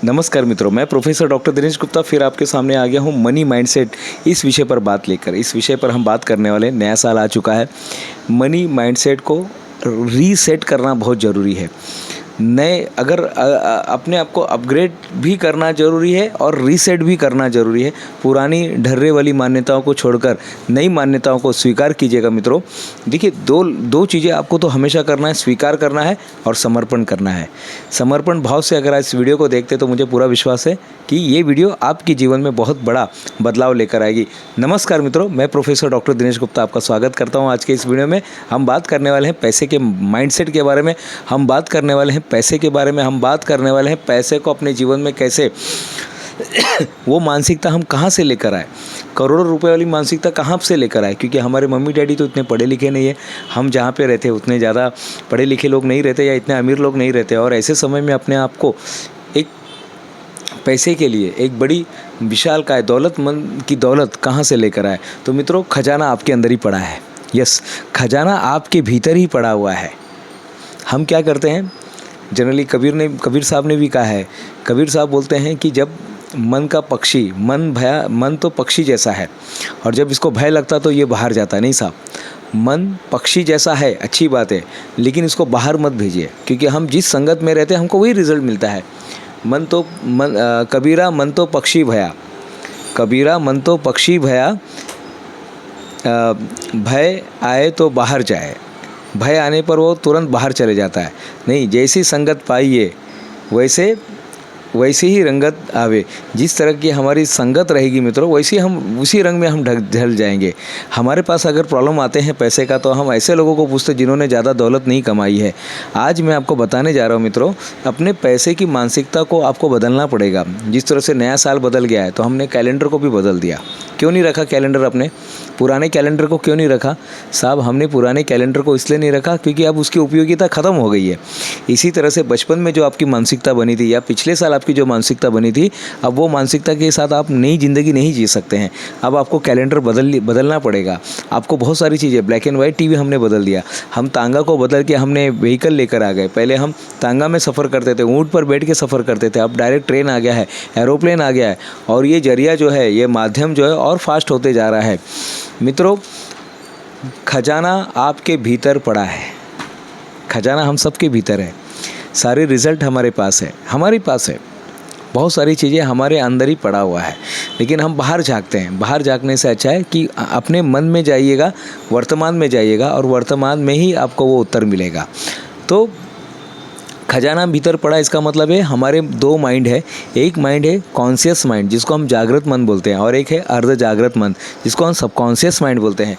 नमस्कार मित्रों, मैं प्रोफेसर डॉक्टर दिनेश गुप्ता फिर आपके सामने आ गया हूँ मनी माइंडसेट इस विषय पर बात लेकर। इस विषय पर हम बात करने वाले, नया साल आ चुका है। मनी माइंडसेट को रीसेट करना बहुत ज़रूरी है। नए अगर अपने आप को अपग्रेड भी करना ज़रूरी है और रीसेट भी करना ज़रूरी है। पुरानी ढर्रे वाली मान्यताओं को छोड़कर नई मान्यताओं को स्वीकार कीजिएगा मित्रों। देखिए, दो चीज़ें आपको तो हमेशा करना है, स्वीकार करना है और समर्पण करना है। समर्पण भाव से अगर आज इस वीडियो को देखते तो मुझे पूरा विश्वास है कि ये वीडियो आपके जीवन में बहुत बड़ा बदलाव लेकर आएगी। नमस्कार मित्रों, मैं प्रोफेसर डॉक्टर दिनेश गुप्ता आपका स्वागत करता हूँ। आज के इस वीडियो में हम बात करने वाले हैं पैसे के माइंडसेट के बारे में। हम बात करने वाले हैं पैसे के बारे में। हम बात करने वाले हैं पैसे को अपने जीवन में कैसे वो मानसिकता हम कहाँ से लेकर आए, करोड़ों रुपए वाली मानसिकता कहाँ से लेकर आए। क्योंकि हमारे मम्मी डैडी तो इतने पढ़े लिखे नहीं है, हम जहाँ पे रहते हैं उतने ज़्यादा पढ़े लिखे लोग नहीं रहते या इतने अमीर लोग नहीं रहते। और ऐसे समय में अपने आप को एक पैसे के लिए एक बड़ी विशालकाय दौलतमंद की दौलत कहाँ से लेकर आए। तो मित्रों, खजाना आपके अंदर ही पड़ा है। यस, खजाना आपके भीतर ही पड़ा हुआ है। हम क्या करते हैं जनरली, कबीर साहब ने भी कहा है। कबीर साहब बोलते हैं कि जब मन का पक्षी, मन तो पक्षी जैसा है और जब इसको भय लगता तो ये बाहर जाता। नहीं साहब, मन पक्षी जैसा है, अच्छी बात है, लेकिन इसको बाहर मत भेजिए। क्योंकि हम जिस संगत में रहते हैं हमको वही रिजल्ट मिलता है। कबीरा मन तो पक्षी भया, कबीरा मन तो पक्षी भया, भय आए तो बाहर जाए। भय आने पर वो तुरंत बाहर चले जाता है। नहीं, जैसी संगत पाइए वैसे ही रंगत आवे। जिस तरह की हमारी संगत रहेगी मित्रों, वैसे हम उसी रंग में हम ढल जाएंगे। हमारे पास अगर प्रॉब्लम आते हैं पैसे का तो हम ऐसे लोगों को पूछते हैं जिन्होंने ज़्यादा दौलत नहीं कमाई है। आज मैं आपको बताने जा रहा हूँ मित्रों, अपने पैसे की मानसिकता को आपको बदलना पड़ेगा। जिस तरह से नया साल बदल गया है तो हमने कैलेंडर को भी बदल दिया। क्यों नहीं रखा कैलेंडर? अपने पुराने कैलेंडर को क्यों नहीं रखा? साहब, हमने पुराने कैलेंडर को इसलिए नहीं रखा क्योंकि अब उसकी उपयोगिता ख़त्म हो गई है। इसी तरह से बचपन में जो आपकी मानसिकता बनी थी या पिछले साल आपकी जो मानसिकता बनी थी, अब वो मानसिकता के साथ आप नई ज़िंदगी नहीं जी सकते हैं। अब आपको कैलेंडर बदलना पड़ेगा। आपको बहुत सारी चीज़ें, ब्लैक एंड वाइट टीवी हमने बदल दिया। हम तांगा को बदल के हमने व्हीकल लेकर आ गए। पहले हम तांगा में सफ़र करते थे, ऊँट पर बैठ के सफ़र करते थे। अब डायरेक्ट ट्रेन आ गया है, एरोप्लेन आ गया है और ये जरिया जो है, ये माध्यम जो है और फास्ट होते जा रहा है। मित्रों, खजाना आपके भीतर पड़ा है। खजाना हम सबके भीतर है। सारे रिज़ल्ट हमारे पास है, हमारे पास है। बहुत सारी चीज़ें हमारे अंदर ही पड़ा हुआ है, लेकिन हम बाहर झांकते हैं। बाहर झांकने से अच्छा है कि अपने मन में जाइएगा, वर्तमान में जाइएगा और वर्तमान में ही आपको वो उत्तर मिलेगा। तो खजाना भीतर पड़ा, इसका मतलब है हमारे दो माइंड है। एक माइंड है कॉन्शियस माइंड, जिसको हम जागृत मन बोलते हैं, और एक है अर्ध जागृत मन, जिसको हम सबकॉन्शियस माइंड बोलते हैं।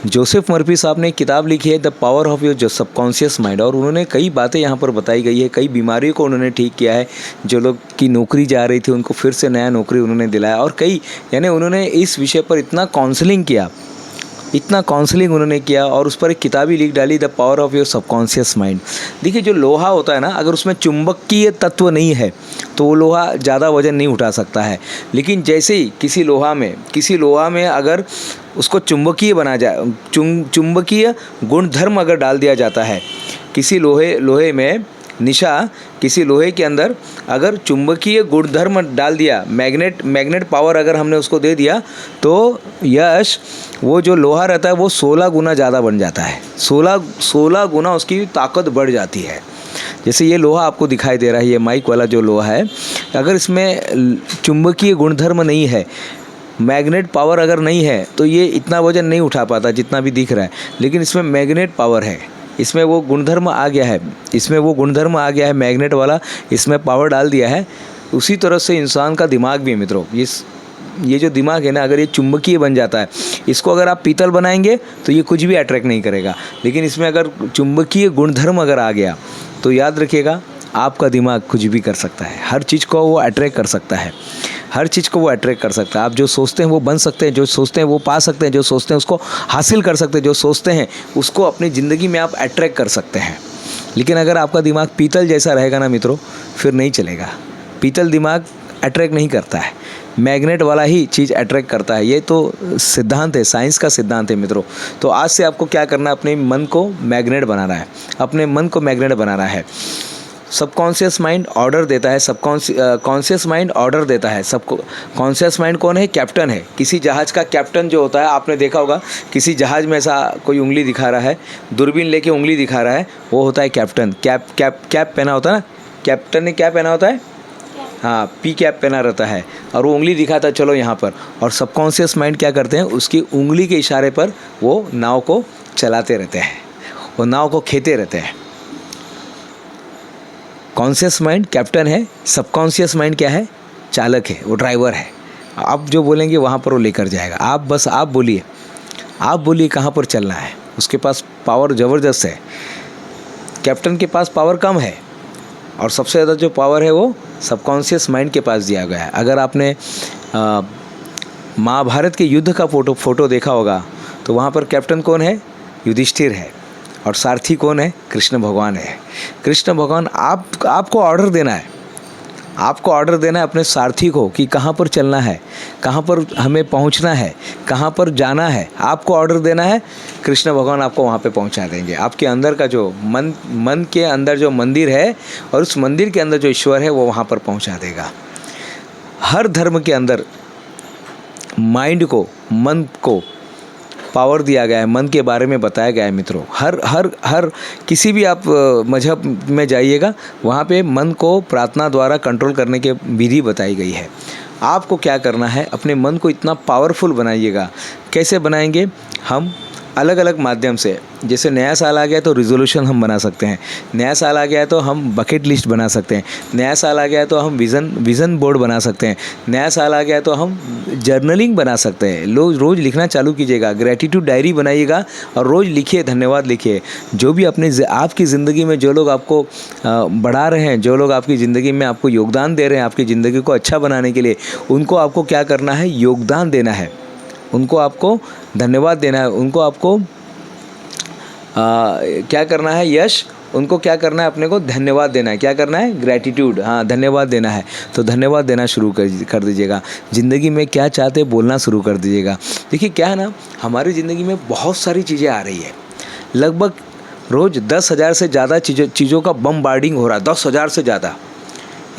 जोसेफ मर्फी साहब ने एक किताब लिखी है, the power of your subconscious mind, और उन्होंने कई बातें यहाँ पर बताई गई है। कई बीमारियों को उन्होंने ठीक किया है। जो लोग की नौकरी जा रही थी उनको फिर से नया नौकरी उन्होंने दिलाया। और कई, यानी उन्होंने इस विषय पर इतना काउंसलिंग उन्होंने किया और उस पर एक किताब ही लिख डाली, the power of your subconscious mind. देखिए, जो लोहा होता है ना, अगर उसमें चुंबकीय तत्व नहीं है तो वो लोहा ज़्यादा वजन नहीं उठा सकता है। लेकिन जैसे ही किसी लोहा में अगर उसको चुंबकीय बना जाए, चुंबकीय गुणधर्म अगर डाल दिया जाता है, किसी लोहे में किसी लोहे के अंदर अगर चुंबकीय गुणधर्म डाल दिया, मैग्नेट पावर अगर हमने उसको दे दिया, तो वो जो लोहा रहता है वो 16 गुना ज़्यादा बन जाता है। 16 गुना उसकी ताकत बढ़ जाती है। जैसे ये लोहा आपको दिखाई दे रहा है, ये माइक वाला जो लोहा है, अगर इसमें चुंबकीय गुणधर्म नहीं है, मैग्नेट पावर अगर नहीं है, तो ये इतना वजन नहीं उठा पाता जितना भी दिख रहा है। लेकिन इसमें मैग्नेट पावर है, इसमें वो गुणधर्म आ गया है, मैग्नेट वाला इसमें पावर डाल दिया है। उसी तरह से इंसान का दिमाग भी है मित्रों। ये जो दिमाग है ना, अगर ये चुंबकीय बन जाता है, इसको अगर आप पीतल बनाएंगे तो ये कुछ भी अट्रैक्ट नहीं करेगा। लेकिन इसमें अगर चुंबकीय गुणधर्म अगर आ गया तो याद रखिएगा, आपका दिमाग कुछ भी कर सकता है। हर चीज़ को वो अट्रैक्ट कर सकता है। आप जो सोचते हैं वो बन सकते हैं, जो सोचते हैं वो पा सकते हैं, जो सोचते हैं उसको हासिल कर सकते हैं, जो सोचते हैं उसको अपनी ज़िंदगी में आप अट्रैक्ट कर सकते हैं। लेकिन अगर आपका दिमाग पीतल जैसा रहेगा ना मित्रों, फिर नहीं चलेगा। पीतल दिमाग अट्रैक्ट नहीं करता है, मैग्नेट वाला ही चीज़ अट्रैक्ट करता है। ये तो सिद्धांत है, साइंस का सिद्धांत है मित्रों। तो आज से आपको क्या करना है, अपने मन को मैग्नेट बनाना है। सबकॉन्शियस माइंड ऑर्डर देता है, कॉन्शियस माइंड ऑर्डर देता है सबको। कॉन्शियस माइंड कौन है? कैप्टन है। किसी जहाज़ का कैप्टन जो होता है, आपने देखा होगा किसी जहाज़ में ऐसा कोई उंगली दिखा रहा है, दूरबीन लेके उंगली दिखा रहा है, वो होता है कैप्टन। कैप पहना होता है ना, कैप्टन ने क्या पहना होता है? हाँ, पी कैप पहना रहता है और वो उंगली दिखाता है चलो यहाँ पर। और सबकॉन्शियस माइंड क्या करते हैं? उसकी उंगली के इशारे पर वो नाव को चलाते रहते हैं, वो नाव को खेते रहते हैं। कॉन्शियस माइंड कैप्टन है, सबकॉन्शियस माइंड क्या है? चालक है, वो ड्राइवर है। आप जो बोलेंगे वहाँ पर वो लेकर जाएगा। आप बोलिए कहाँ पर चलना है। उसके पास पावर ज़बरदस्त है। कैप्टन के पास पावर कम है और सबसे ज़्यादा जो पावर है वो सबकॉन्शियस माइंड के पास दिया गया है। अगर आपने महाभारत के युद्ध का फोटो देखा होगा तो वहाँ पर कैप्टन कौन है? युधिष्ठिर है और सारथी कौन है? कृष्ण भगवान है। कृष्ण भगवान आपको ऑर्डर देना है, आपको ऑर्डर देना है अपने सारथी को कि कहाँ पर चलना है, कहाँ पर हमें पहुँचना है, कहाँ पर जाना है। आपको ऑर्डर देना है, कृष्ण भगवान आपको वहाँ पे पहुँचा देंगे। आपके अंदर का जो मन के अंदर जो मंदिर है और उस मंदिर के अंदर जो ईश्वर है वो वहाँ पर पहुँचा देगा। हर धर्म के अंदर माइंड को, मन को पावर दिया गया है, मन के बारे में बताया गया है मित्रों। हर किसी भी आप मजहब में जाइएगा वहाँ पे मन को प्रार्थना द्वारा कंट्रोल करने की विधि बताई गई है। आपको क्या करना है? अपने मन को इतना पावरफुल बनाइएगा। कैसे बनाएंगे? हम अलग अलग माध्यम से। जैसे नया साल आ गया तो रिजोल्यूशन हम बना सकते हैं, नया साल आ गया तो हम बकेट लिस्ट बना सकते हैं, नया साल आ गया तो हम विज़न बोर्ड बना सकते हैं, नया साल आ गया तो हम जर्नलिंग बना सकते हैं। रोज़ लिखना चालू कीजिएगा, ग्रैटिट्यूड डायरी बनाइएगा और रोज़ लिखिए, धन्यवाद लिखिए। जो भी आपकी ज़िंदगी में जो लोग आपको बढ़ा रहे हैं, जो लोग आपकी ज़िंदगी में आपको योगदान दे रहे हैं, आपकी ज़िंदगी को अच्छा बनाने के लिए, उनको आपको क्या करना है? योगदान देना है, उनको आपको धन्यवाद देना है, उनको आपको क्या करना है? यश। उनको क्या करना है? अपने को धन्यवाद देना है। क्या करना है? ग्रैटिट्यूड, हाँ, धन्यवाद देना है। तो धन्यवाद देना शुरू कर दीजिएगा। ज़िंदगी में क्या चाहते बोलना शुरू कर दीजिएगा। देखिए क्या है ना, हमारी ज़िंदगी में बहुत सारी चीज़ें आ रही है। लगभग रोज़ 10,000 से ज़्यादा चीज़ों का बमबार्डिंग हो रहा है, 10,000 से ज़्यादा।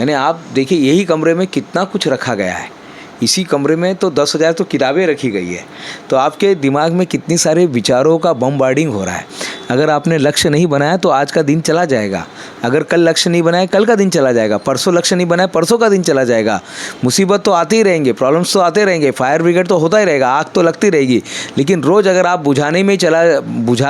यानी आप देखिए यही कमरे में कितना कुछ रखा गया है। इसी कमरे में तो 10,000 तो किताबें रखी गई है। तो आपके दिमाग में कितनी सारे विचारों का बमबार्डिंग हो रहा है। अगर आपने लक्ष्य नहीं बनाया तो आज का दिन चला जाएगा। अगर कल लक्ष्य नहीं बनाया, कल का दिन चला जाएगा। परसों लक्ष्य नहीं बनाया, परसों का दिन चला जाएगा। मुसीबत तो आते ही रहेंगे, प्रॉब्लम्स तो आते रहेंगे, फायर ब्रिगेड तो होता ही रहेगा, आग तो लगती रहेगी। लेकिन रोज़ अगर आप बुझाते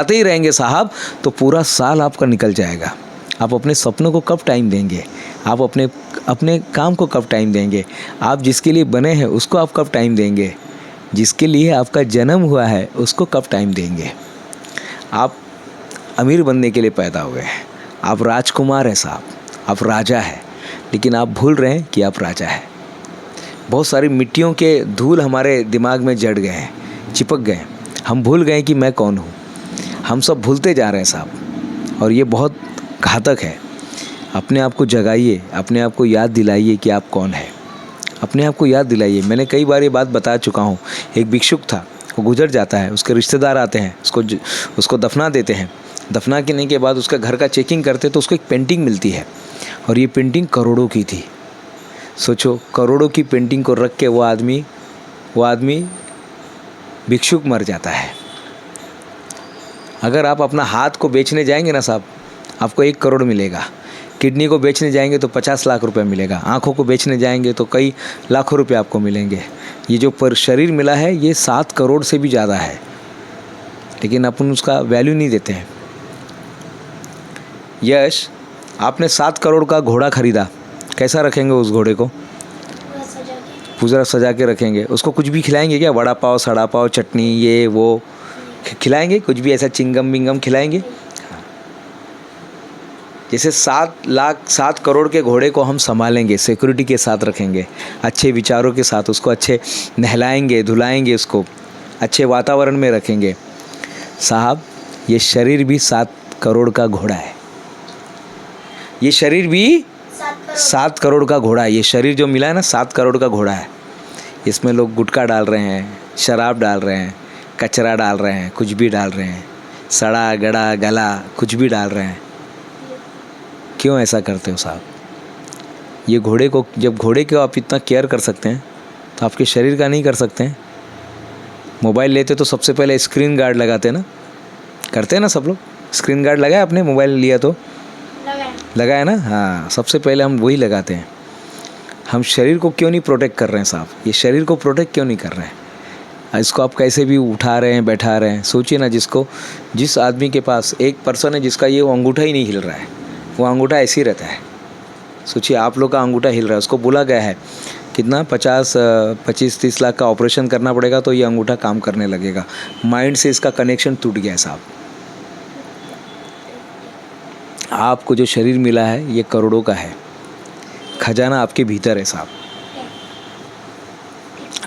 ही रहेंगे साहब, तो पूरा साल आपका निकल जाएगा। आप अपने सपनों को कब टाइम देंगे? आप अपने काम को कब टाइम देंगे? आप जिसके लिए बने हैं उसको आप कब टाइम देंगे? जिसके लिए आपका जन्म हुआ है उसको कब टाइम देंगे? आप अमीर बनने के लिए पैदा हुए हैं, आप राजकुमार हैं साहब, आप राजा हैं, लेकिन आप भूल रहे हैं कि आप राजा हैं। बहुत सारी मिट्टियों के धूल हमारे दिमाग में जड़ गए हैं, चिपक गए। हम भूल गए कि मैं कौन हूँ। हम सब भूलते जा रहे हैं साहब, और ये बहुत घातक है। अपने आप को जगाइए, अपने आप को याद दिलाइए कि आप कौन है। अपने आप को याद दिलाइए। मैंने कई बार ये बात बता चुका हूँ। एक भिक्षुक था, वो गुजर जाता है, उसके रिश्तेदार आते हैं, उसको दफना देते हैं। दफना करने के बाद उसका घर का चेकिंग करते तो उसको एक पेंटिंग मिलती है, और ये पेंटिंग करोड़ों की थी। सोचो, करोड़ों की पेंटिंग को रख के वो आदमी भिक्षुक मर जाता है। अगर आप अपना हाथ को बेचने जाएंगे ना साहब, आपको 1 करोड़ मिलेगा। किडनी को बेचने जाएंगे तो 50 लाख रुपए मिलेगा। आँखों को बेचने जाएंगे तो कई लाखों रुपए आपको मिलेंगे। ये जो पर शरीर मिला है ये 7 करोड़ से भी ज़्यादा है, लेकिन अपन उसका वैल्यू नहीं देते हैं। यश, आपने 7 करोड़ का घोड़ा खरीदा, कैसा रखेंगे उस घोड़े को? पूरा सजा के रखेंगे। उसको कुछ भी खिलाएंगे क्या? वड़ा पाव, सड़ा पाव, चटनी, ये वो खिलाएंगे? कुछ भी ऐसा चिंगम बिंगम खिलाएंगे? जैसे 7 करोड़ के घोड़े को हम संभालेंगे, सिक्योरिटी के साथ रखेंगे, अच्छे विचारों के साथ उसको अच्छे नहलाएंगे, धुलाएंगे, उसको अच्छे वातावरण में रखेंगे। साहब, ये शरीर भी 7 करोड़ का घोड़ा है। ये शरीर भी 7 करोड़ का घोड़ा है। ये शरीर जो मिला है ना, 7 करोड़ का घोड़ा है। इसमें लोग गुटखा डाल रहे हैं, शराब डाल रहे हैं, कचरा डाल रहे हैं, कुछ भी डाल रहे हैं, सड़ा गड़ा गला कुछ भी डाल रहे हैं। क्यों ऐसा करते हो साहब? ये घोड़े को, जब घोड़े को आप इतना केयर कर सकते हैं तो आपके शरीर का नहीं कर सकते हैं? मोबाइल लेते तो सबसे पहले स्क्रीन गार्ड लगाते हैं ना, करते हैं ना सब लोग? स्क्रीन गार्ड लगाया आपने मोबाइल लिया तो? लगाया ना? हाँ, सबसे पहले हम वही लगाते हैं। हम शरीर को क्यों नहीं प्रोटेक्ट कर रहे हैं साहब? ये शरीर को प्रोटेक्ट क्यों नहीं कर रहे हैं? इसको आप कैसे भी उठा रहे हैं, बैठा रहे हैं। सोचिए ना, जिस आदमी के पास एक पर्सन है जिसका ये अंगूठा ही नहीं हिल रहा है, वो अंगूठा ऐसे ही रहता है। सोचिए आप लोग का अंगूठा हिल रहा है, उसको बोला गया है कितना 25-30 लाख का ऑपरेशन करना पड़ेगा तो ये अंगूठा काम करने लगेगा। माइंड से इसका कनेक्शन टूट गया है साहब। आपको जो शरीर मिला है ये करोड़ों का है, खजाना आपके भीतर है साहब।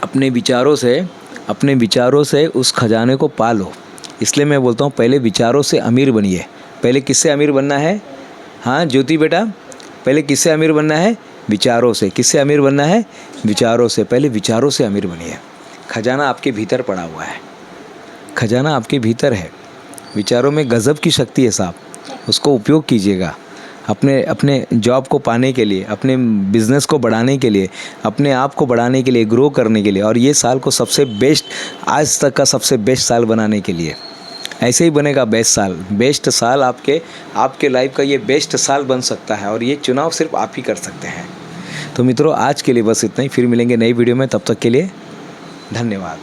अपने विचारों से उस खजाने को पालो। इसलिए मैं बोलता हूँ पहले विचारों से अमीर बनिए। पहले किससे अमीर बनना है? हाँ ज्योति बेटा, पहले किससे अमीर बनना है? विचारों से। किससे अमीर बनना है? विचारों से। पहले विचारों से अमीर बनिए। खजाना आपके भीतर पड़ा हुआ है, खजाना आपके भीतर है। विचारों में गज़ब की शक्ति है साहब, उसको उपयोग कीजिएगा अपने जॉब को पाने के लिए, अपने बिज़नेस को बढ़ाने के लिए, अपने आप को बढ़ाने के लिए, ग्रो करने के लिए, और ये साल को सबसे बेस्ट, आज तक का सबसे बेस्ट साल बनाने के लिए। ऐसे ही बनेगा बेस्ट साल आपके लाइफ का ये बेस्ट साल बन सकता है, और ये चुनाव सिर्फ आप ही कर सकते हैं। तो मित्रों आज के लिए बस इतना ही, फिर मिलेंगे नई वीडियो में, तब तक के लिए धन्यवाद।